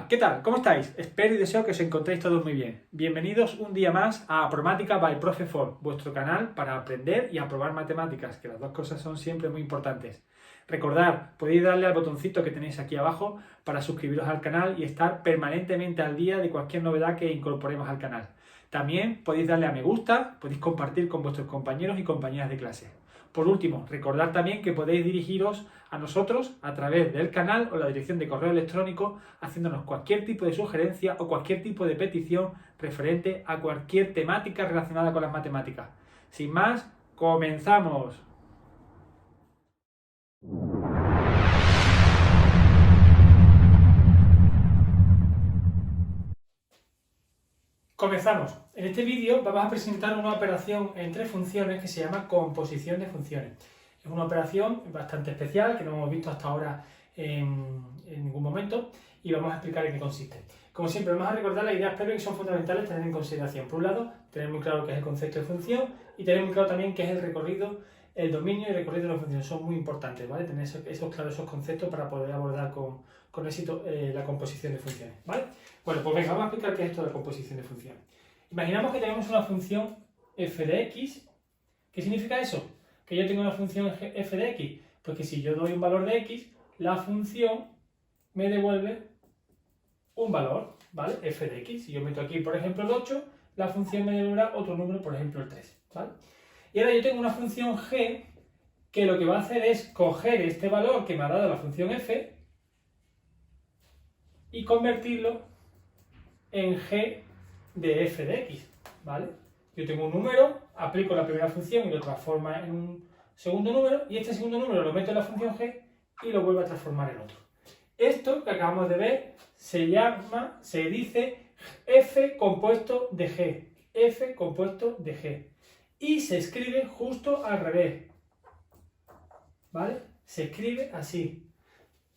¿qué tal? ¿Cómo estáis? Espero y deseo que os encontréis todos muy bien. Bienvenidos un día más a Apromática by Profe For, vuestro canal para aprender y aprobar matemáticas, que las dos cosas son siempre muy importantes. Recordad, podéis darle al botoncito que tenéis aquí abajo para suscribiros al canal y estar permanentemente al día de cualquier novedad que incorporemos al canal. También podéis darle a me gusta, podéis compartir con vuestros compañeros y compañeras de clase. Por último, recordad también que podéis dirigiros a nosotros a través del canal o la dirección de correo electrónico haciéndonos cualquier tipo de sugerencia o cualquier tipo de petición referente a cualquier temática relacionada con las matemáticas. Sin más, comenzamos. Comenzamos. En este vídeo vamos a presentar una operación entre funciones que se llama composición de funciones. Es una operación bastante especial que no hemos visto hasta ahora en ningún momento y vamos a explicar en qué consiste. Como siempre, vamos a recordar las ideas previas que son fundamentales tener en consideración. Por un lado, tener muy claro qué es el concepto de función y tener muy claro también qué es el recorrido, el dominio y el recorrido de la función. Son muy importantes, ¿vale? Tener esos conceptos para poder abordar con éxito la composición de funciones, ¿vale? Bueno, pues venga, vamos a explicar qué es esto de la composición de funciones. Imaginamos que tenemos una función f de x. ¿Qué significa eso? Que yo tengo una función f de x. Pues que si yo doy un valor de x, la función me devuelve un valor, ¿vale? F de x. Si yo meto aquí, por ejemplo, el 8, la función me devolverá otro número, por ejemplo, el 3, ¿vale? Y ahora yo tengo una función g que lo que va a hacer es coger este valor que me ha dado la función f y convertirlo en g de f de x, ¿vale? Yo tengo un número, aplico la primera función y lo transforma en un segundo número, y este segundo número lo meto en la función g y lo vuelvo a transformar en otro. Esto que acabamos de ver se dice f compuesto de g, f compuesto de g, y se escribe justo al revés, ¿vale? Se escribe así.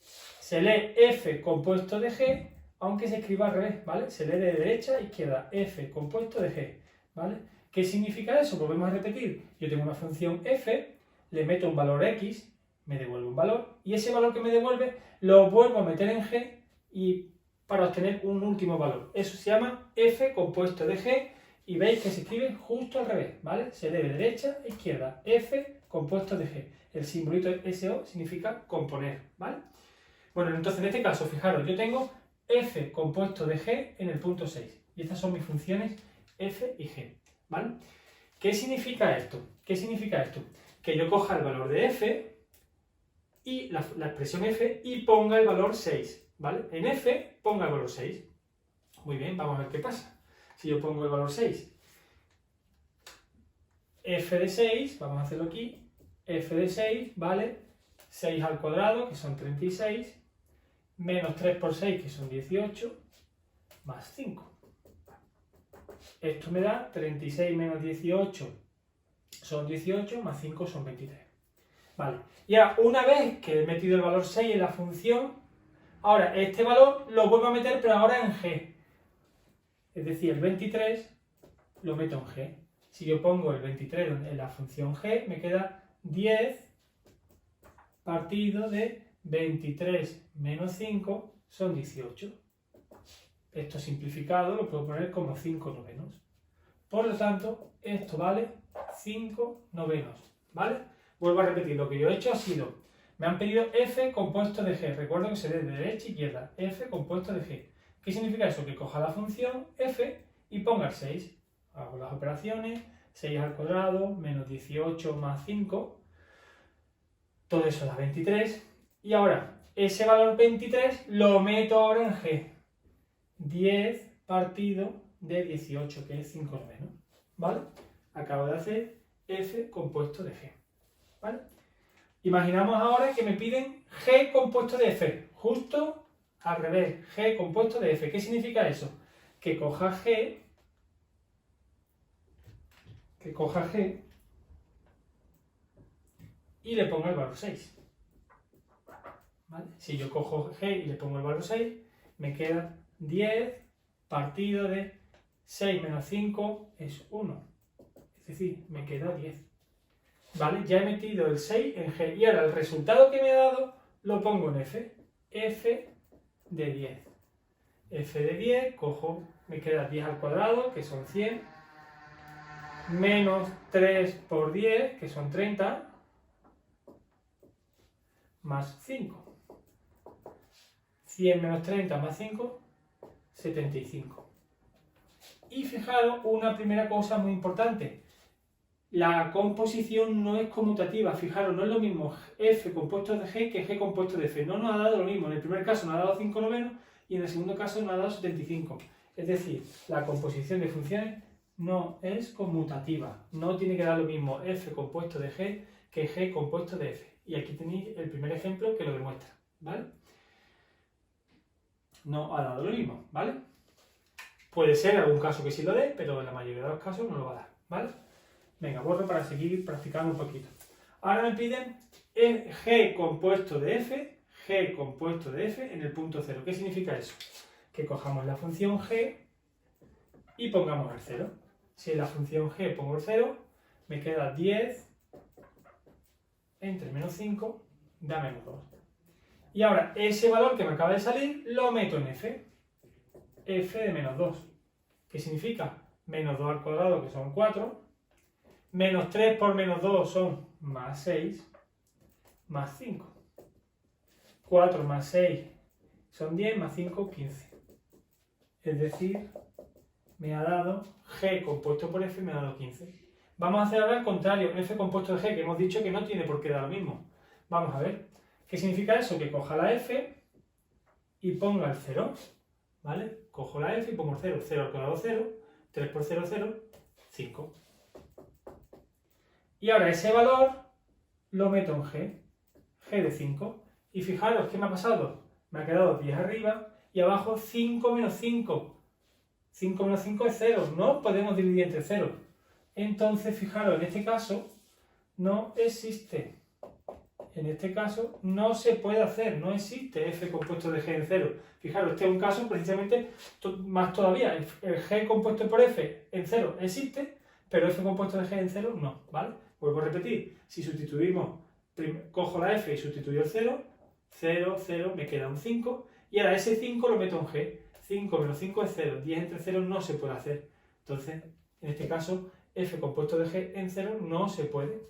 Se lee f compuesto de g, aunque se escriba al revés, ¿vale? Se lee de derecha a izquierda, f compuesto de g, ¿vale? ¿Qué significa eso? Volvemos a repetir. Yo tengo una función f, le meto un valor x, me devuelve un valor, y ese valor que me devuelve lo vuelvo a meter en g y para obtener un último valor. Eso se llama f compuesto de g, y veis que se escribe justo al revés, ¿vale? Se lee de derecha a izquierda, f compuesto de g. El simbolito SO significa componer, ¿vale? Bueno, entonces en este caso, fijaros, yo tengo f compuesto de g en el punto 6. Y estas son mis funciones f y g, ¿vale? ¿Qué significa esto? ¿Qué significa esto? Que yo coja el valor de f y la expresión f y ponga el valor 6, ¿vale? En f ponga el valor 6. Muy bien, vamos a ver qué pasa. Si yo pongo el valor 6, f de 6, vamos a hacerlo aquí, f de 6, ¿vale? 6 al cuadrado, que son 36, menos 3 por 6, que son 18, más 5. Esto me da 36 menos 18 son 18, más 5 son 23. Vale, y ahora, una vez que he metido el valor 6 en la función, ahora este valor lo vuelvo a meter, pero ahora en g. Es decir, el 23 lo meto en g. Si yo pongo el 23 en la función g, me queda 10 partido de 23 menos 5 son 18. Esto simplificado lo puedo poner como 5 novenos. Por lo tanto, esto vale 5 novenos, ¿vale? Vuelvo a repetir, lo que yo he hecho ha sido, me han pedido f compuesto de g. Recuerdo que se lee de derecha a izquierda, f compuesto de g. ¿Qué significa eso? Que coja la función f y ponga el 6. Hago las operaciones, 6 al cuadrado, menos 18 más 5. Todo eso da 23. Y ahora, ese valor 23 lo meto ahora en g. 10 partido de 18, que es 5 novenos, ¿vale? Acabo de hacer f compuesto de g, ¿vale? Imaginamos ahora que me piden g compuesto de f, justo al revés, g compuesto de f. ¿Qué significa eso? Que coja g y le ponga el valor 6, ¿vale? Si yo cojo g y le pongo el valor 6, me queda 10 partido de 6 menos 5 es 1. Es decir, me queda 10. ¿Vale? Ya he metido el 6 en g. Y ahora el resultado que me ha dado lo pongo en f. f de 10. f de 10, me queda 10 al cuadrado, que son 100, menos 3 por 10, que son 30, más 5. 100 menos 30 más 5, 75. Y fijaros una primera cosa muy importante. La composición no es conmutativa. Fijaros, no es lo mismo f compuesto de g que g compuesto de f. No nos ha dado lo mismo. En el primer caso nos ha dado 5 novenos y en el segundo caso nos ha dado 75. Es decir, la composición de funciones no es conmutativa. No tiene que dar lo mismo f compuesto de g que g compuesto de f. Y aquí tenéis el primer ejemplo que lo demuestra, ¿vale? No ha dado lo mismo, ¿vale? Puede ser algún caso que sí lo dé, pero en la mayoría de los casos no lo va a dar, ¿vale? Venga, borro para seguir practicando un poquito. Ahora me piden g compuesto de f, en el punto 0. ¿Qué significa eso? Que cojamos la función g y pongamos el 0. Si en la función g pongo el 0, me queda 10 entre menos 5 da menos 2. Y ahora ese valor que me acaba de salir lo meto en f de menos 2. ¿Qué significa? Menos 2 al cuadrado, que son 4, menos 3 por menos 2 son más 6, más 5. 4 más 6 son 10, más 5, 15. Es decir, me ha dado g compuesto por f, me ha dado 15. Vamos a hacer ahora el contrario, f compuesto de g, que hemos dicho que no tiene por qué dar lo mismo. Vamos a ver. ¿Qué significa eso? Que coja la f y ponga el 0. ¿Vale? Cojo la f y pongo el 0. 0 al cuadrado 0, 3 por 0, 0, 5. Y ahora ese valor lo meto en g de 5. Y fijaros, ¿qué me ha pasado? Me ha quedado 10 arriba y abajo 5 menos 5. 5 menos 5 es 0. No podemos dividir entre 0. Entonces, fijaros, en este caso no existe. En este caso no se puede hacer, no existe f compuesto de g en 0. Fijaros, este es un caso precisamente más todavía. El g compuesto por f en 0 existe, pero f compuesto de g en 0 no, ¿vale? Vuelvo a repetir, si sustituimos, cojo la f y sustituyo el 0, 0, 0, me queda un 5, y ahora ese 5 lo meto en g. 5 menos 5 es 0, 10 entre 0 no se puede hacer. Entonces, en este caso, f compuesto de g en 0 no se puede.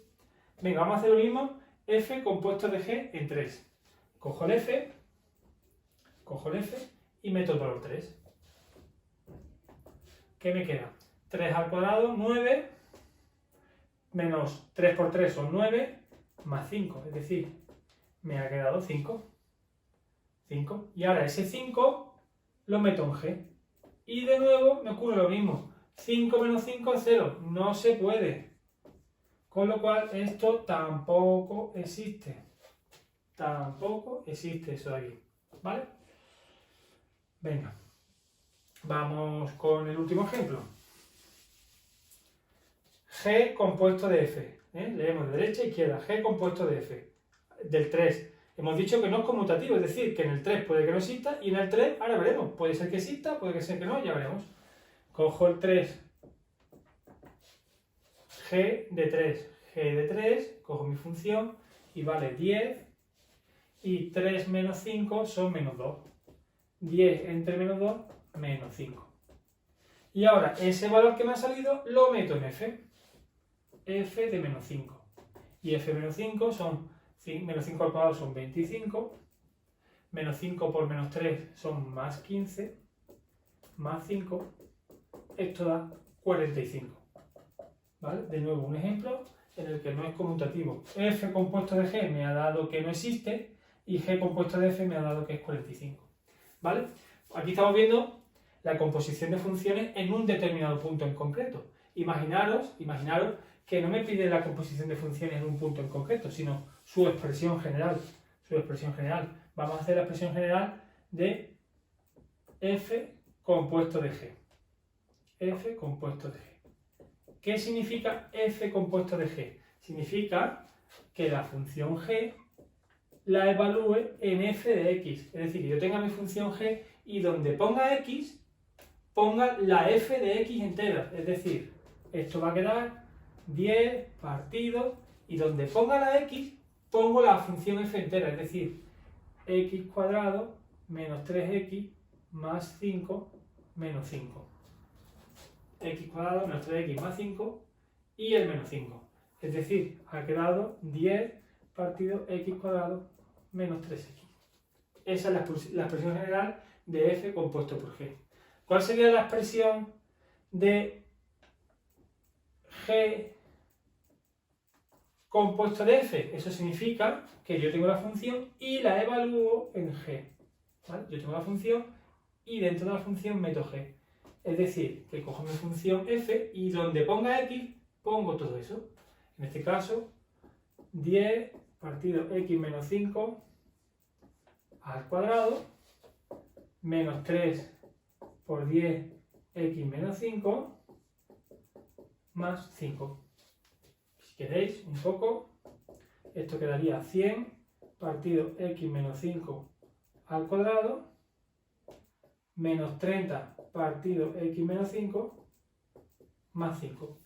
Venga, vamos a hacer lo mismo. F compuesto de g en 3. Cojo el f y meto el valor 3. ¿Qué me queda? 3 al cuadrado, 9, menos 3 por 3 son 9, más 5, es decir, me ha quedado 5. 5. Y ahora ese 5 lo meto en g. Y de nuevo me ocurre lo mismo. 5 menos 5 es 0. No se puede. Con lo cual, esto tampoco existe. Tampoco existe eso de aquí. ¿Vale? Venga. Vamos con el último ejemplo. G compuesto de f. Leemos de derecha a izquierda. G compuesto de f. Del 3. Hemos dicho que no es conmutativo, es decir, que en el 3 puede que no exista y en el 3, ahora veremos. Puede ser que exista, puede ser que no, ya veremos. Cojo el 3. G de 3, cojo mi función y vale 10 y 3 menos 5 son menos 2. 10 entre menos 2, menos 5. Y ahora ese valor que me ha salido lo meto en f. F de menos 5. Y f menos 5 son, menos 5 al cuadrado son 25. Menos 5 por menos 3 son más 15. Más 5. Esto da 45. ¿Vale? De nuevo, un ejemplo en el que no es conmutativo. F compuesto de g me ha dado que no existe y g compuesto de f me ha dado que es 45. ¿Vale? Aquí estamos viendo la composición de funciones en un determinado punto en concreto. Imaginaros que no me pide la composición de funciones en un punto en concreto, sino su expresión general. Vamos a hacer la expresión general de f compuesto de g. F compuesto de g. ¿Qué significa f compuesto de g? Significa que la función g la evalúe en f de x. Es decir, que yo tenga mi función g y donde ponga x, ponga la f de x entera. Es decir, esto va a quedar 10 partido y donde ponga la x, pongo la función f entera. Es decir, x cuadrado menos 3x más 5 menos 5. X cuadrado menos 3x más 5 y el menos 5. Es decir, ha quedado 10 partido x cuadrado menos 3x. Esa es la expresión general de f compuesto por g. ¿Cuál sería la expresión de g compuesto de f? Eso significa que yo tengo la función y la evalúo en g. ¿Vale? Yo tengo la función y dentro de la función meto g. Es decir, que cojo mi función f y donde ponga x, pongo todo eso. En este caso, 10 partido x menos 5 al cuadrado menos 3 por 10 x menos 5 más 5. Si queréis un poco, esto quedaría 100 partido x menos 5 al cuadrado menos 30 partido x menos 5 más 5.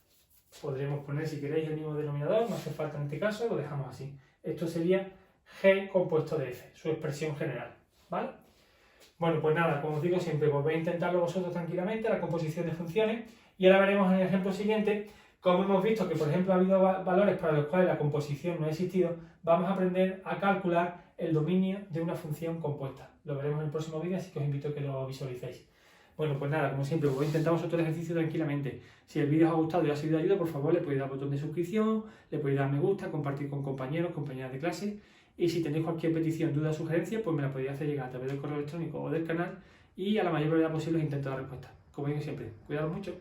Podremos poner, si queréis, el mismo denominador, no hace falta en este caso, lo dejamos así. Esto sería g compuesto de f, su expresión general, ¿vale? Bueno, pues nada, como os digo siempre, volvéis a intentarlo vosotros tranquilamente, la composición de funciones, y ahora veremos en el ejemplo siguiente cómo hemos visto que, por ejemplo, ha habido valores para los cuales la composición no ha existido. Vamos a aprender a calcular el dominio de una función compuesta. Lo veremos en el próximo vídeo, así que os invito a que lo visualicéis. Bueno, pues nada, como siempre, voy a intentar vosotros el ejercicio tranquilamente. Si el vídeo os ha gustado y os ha sido de ayuda, por favor, le podéis dar al botón de suscripción, le podéis dar me gusta, compartir con compañeros, compañeras de clase. Y si tenéis cualquier petición, duda o sugerencia, pues me la podéis hacer llegar a través del correo electrónico o del canal y a la mayor brevedad posible os intento dar respuesta. Como digo siempre, cuidados mucho.